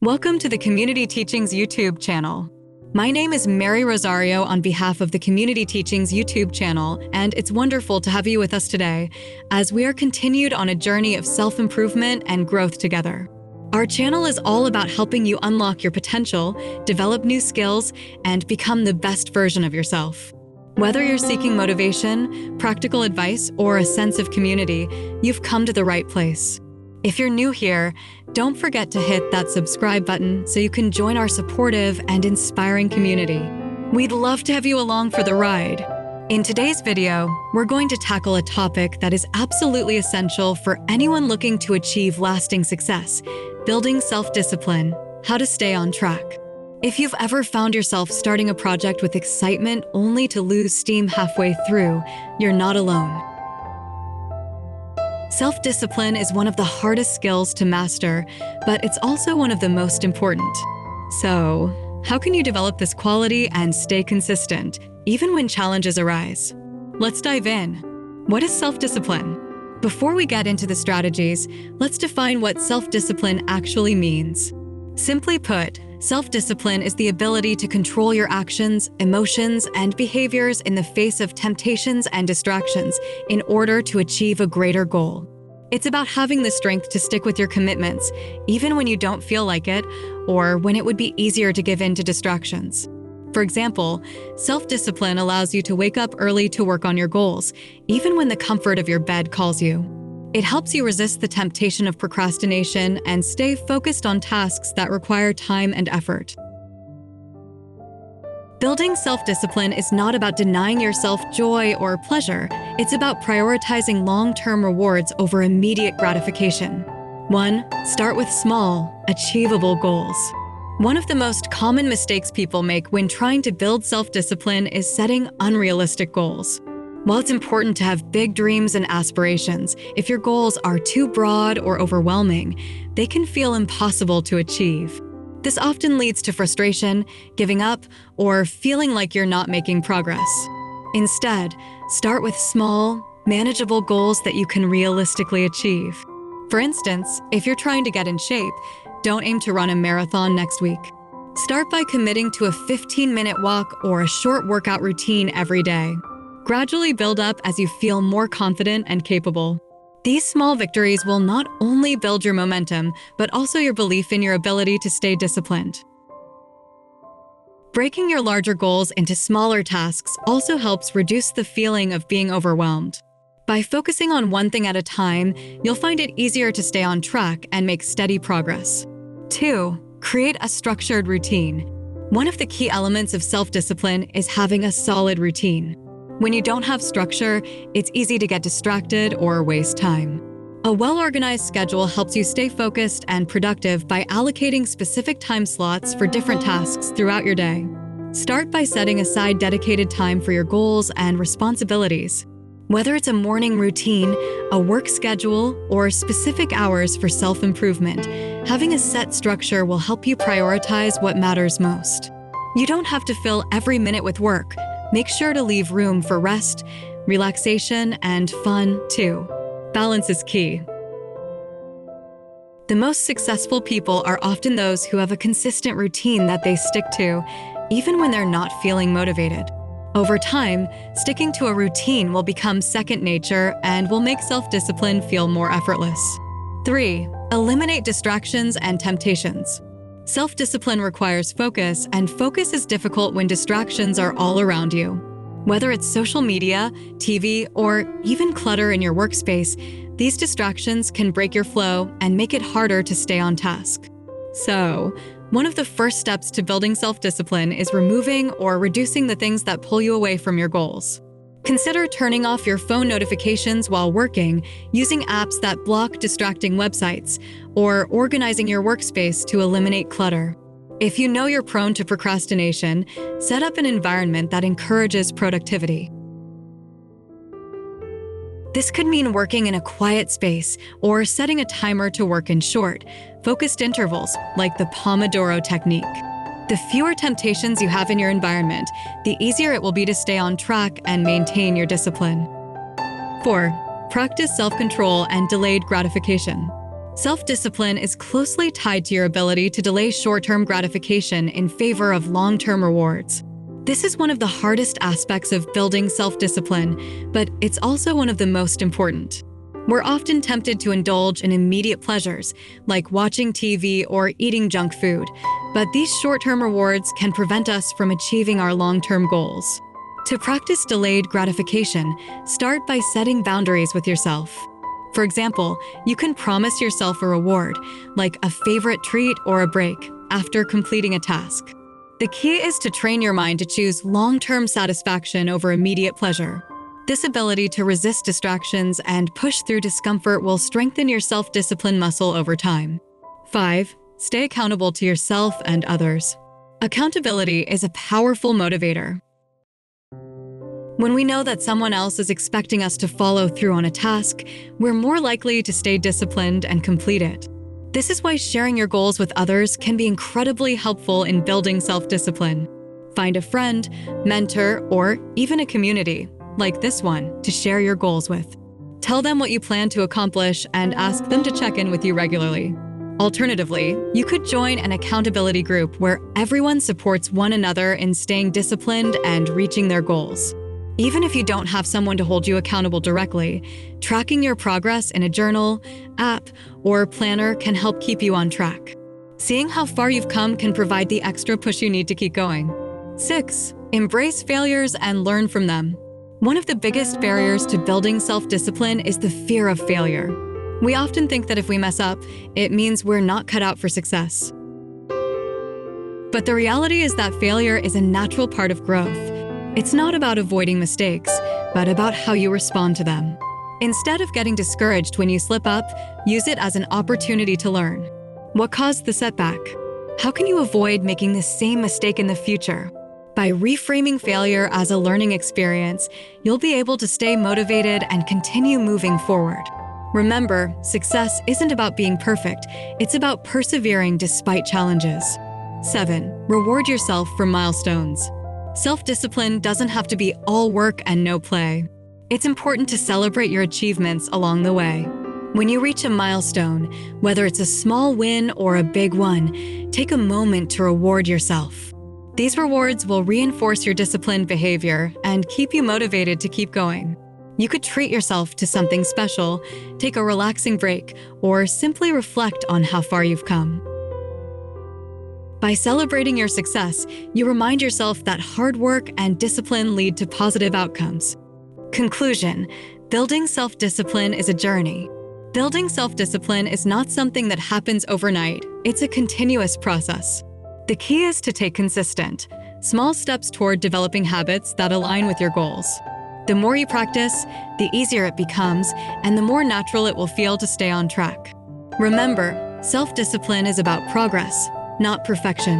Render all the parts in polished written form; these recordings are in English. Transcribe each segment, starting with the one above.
Welcome to the Community Teachings YouTube channel. My name is Mary Rosario on behalf of the Community Teachings YouTube channel, and it's wonderful to have you with us today as we are continued on a journey of self-improvement and growth together. Our channel is all about helping you unlock your potential, develop new skills, and become the best version of yourself. Whether you're seeking motivation, practical advice, or a sense of community, you've come to the right place. If you're new here, don't forget to hit that subscribe button so you can join our supportive and inspiring community. We'd love to have you along for the ride. In today's video, we're going to tackle a topic that is absolutely essential for anyone looking to achieve lasting success: building self-discipline, how to stay on track. If you've ever found yourself starting a project with excitement only to lose steam halfway through, you're not alone. Self-discipline is one of the hardest skills to master, but it's also one of the most important. So, how can you develop this quality and stay consistent, even when challenges arise? Let's dive in. What is self-discipline? Before we get into the strategies, let's define what self-discipline actually means. Simply put, self-discipline is the ability to control your actions, emotions, and behaviors in the face of temptations and distractions in order to achieve a greater goal. It's about having the strength to stick with your commitments, even when you don't feel like it, or when it would be easier to give in to distractions. For example, self-discipline allows you to wake up early to work on your goals, even when the comfort of your bed calls you. It helps you resist the temptation of procrastination and stay focused on tasks that require time and effort. Building self-discipline is not about denying yourself joy or pleasure. It's about prioritizing long-term rewards over immediate gratification. 1. Start with small, achievable goals. One of the most common mistakes people make when trying to build self-discipline is setting unrealistic goals. While it's important to have big dreams and aspirations, if your goals are too broad or overwhelming, they can feel impossible to achieve. This often leads to frustration, giving up, or feeling like you're not making progress. Instead, start with small, manageable goals that you can realistically achieve. For instance, if you're trying to get in shape, don't aim to run a marathon next week. Start by committing to a 15-minute walk or a short workout routine every day. Gradually build up as you feel more confident and capable. These small victories will not only build your momentum, but also your belief in your ability to stay disciplined. Breaking your larger goals into smaller tasks also helps reduce the feeling of being overwhelmed. By focusing on one thing at a time, you'll find it easier to stay on track and make steady progress. 2. Create a structured routine. One of the key elements of self-discipline is having a solid routine. When you don't have structure, it's easy to get distracted or waste time. A well-organized schedule helps you stay focused and productive by allocating specific time slots for different tasks throughout your day. Start by setting aside dedicated time for your goals and responsibilities. Whether it's a morning routine, a work schedule, or specific hours for self-improvement, having a set structure will help you prioritize what matters most. You don't have to fill every minute with work. Make sure to leave room for rest, relaxation, and fun, too. Balance is key. The most successful people are often those who have a consistent routine that they stick to, even when they're not feeling motivated. Over time, sticking to a routine will become second nature and will make self-discipline feel more effortless. 3. Eliminate distractions and temptations. Self-discipline requires focus, and focus is difficult when distractions are all around you. Whether it's social media, TV, or even clutter in your workspace, these distractions can break your flow and make it harder to stay on task. So, one of the first steps to building self-discipline is removing or reducing the things that pull you away from your goals. Consider turning off your phone notifications while working, using apps that block distracting websites, or organizing your workspace to eliminate clutter. If you know you're prone to procrastination, set up an environment that encourages productivity. This could mean working in a quiet space or setting a timer to work in short, focused intervals like the Pomodoro technique. The fewer temptations you have in your environment, the easier it will be to stay on track and maintain your discipline. 4. Practice self-control and delayed gratification. Self-discipline is closely tied to your ability to delay short-term gratification in favor of long-term rewards. This is one of the hardest aspects of building self-discipline, but it's also one of the most important. We're often tempted to indulge in immediate pleasures, like watching TV or eating junk food, but these short-term rewards can prevent us from achieving our long-term goals. To practice delayed gratification, start by setting boundaries with yourself. For example, you can promise yourself a reward, like a favorite treat or a break, after completing a task. The key is to train your mind to choose long-term satisfaction over immediate pleasure. This ability to resist distractions and push through discomfort will strengthen your self-discipline muscle over time. 5. Stay accountable to yourself and others. Accountability is a powerful motivator. When we know that someone else is expecting us to follow through on a task, we're more likely to stay disciplined and complete it. This is why sharing your goals with others can be incredibly helpful in building self-discipline. Find a friend, mentor, or even a community, like this one, to share your goals with. Tell them what you plan to accomplish and ask them to check in with you regularly. Alternatively, you could join an accountability group where everyone supports one another in staying disciplined and reaching their goals. Even if you don't have someone to hold you accountable directly, tracking your progress in a journal, app, or planner can help keep you on track. Seeing how far you've come can provide the extra push you need to keep going. 6. Embrace failures and learn from them. One of the biggest barriers to building self-discipline is the fear of failure. We often think that if we mess up, it means we're not cut out for success. But the reality is that failure is a natural part of growth. It's not about avoiding mistakes, but about how you respond to them. Instead of getting discouraged when you slip up, use it as an opportunity to learn. What caused the setback? How can you avoid making the same mistake in the future? By reframing failure as a learning experience, you'll be able to stay motivated and continue moving forward. Remember, success isn't about being perfect, it's about persevering despite challenges. 7. Reward yourself for milestones. Self-discipline doesn't have to be all work and no play. It's important to celebrate your achievements along the way. When you reach a milestone, whether it's a small win or a big one, take a moment to reward yourself. These rewards will reinforce your disciplined behavior and keep you motivated to keep going. You could treat yourself to something special, take a relaxing break, or simply reflect on how far you've come. By celebrating your success, you remind yourself that hard work and discipline lead to positive outcomes. Conclusion: building self-discipline is a journey. Building self-discipline is not something that happens overnight. It's a continuous process. The key is to take consistent, small steps toward developing habits that align with your goals. The more you practice, the easier it becomes, and the more natural it will feel to stay on track. Remember, self-discipline is about progress, not perfection.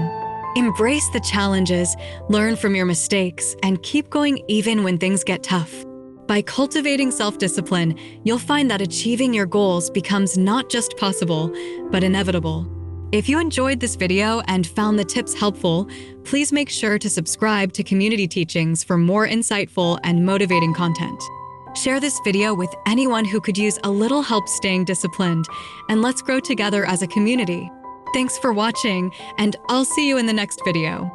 Embrace the challenges, learn from your mistakes, and keep going even when things get tough. By cultivating self-discipline, you'll find that achieving your goals becomes not just possible, but inevitable. If you enjoyed this video and found the tips helpful, please make sure to subscribe to Community Teachings for more insightful and motivating content. Share this video with anyone who could use a little help staying disciplined, and let's grow together as a community. Thanks for watching, and I'll see you in the next video.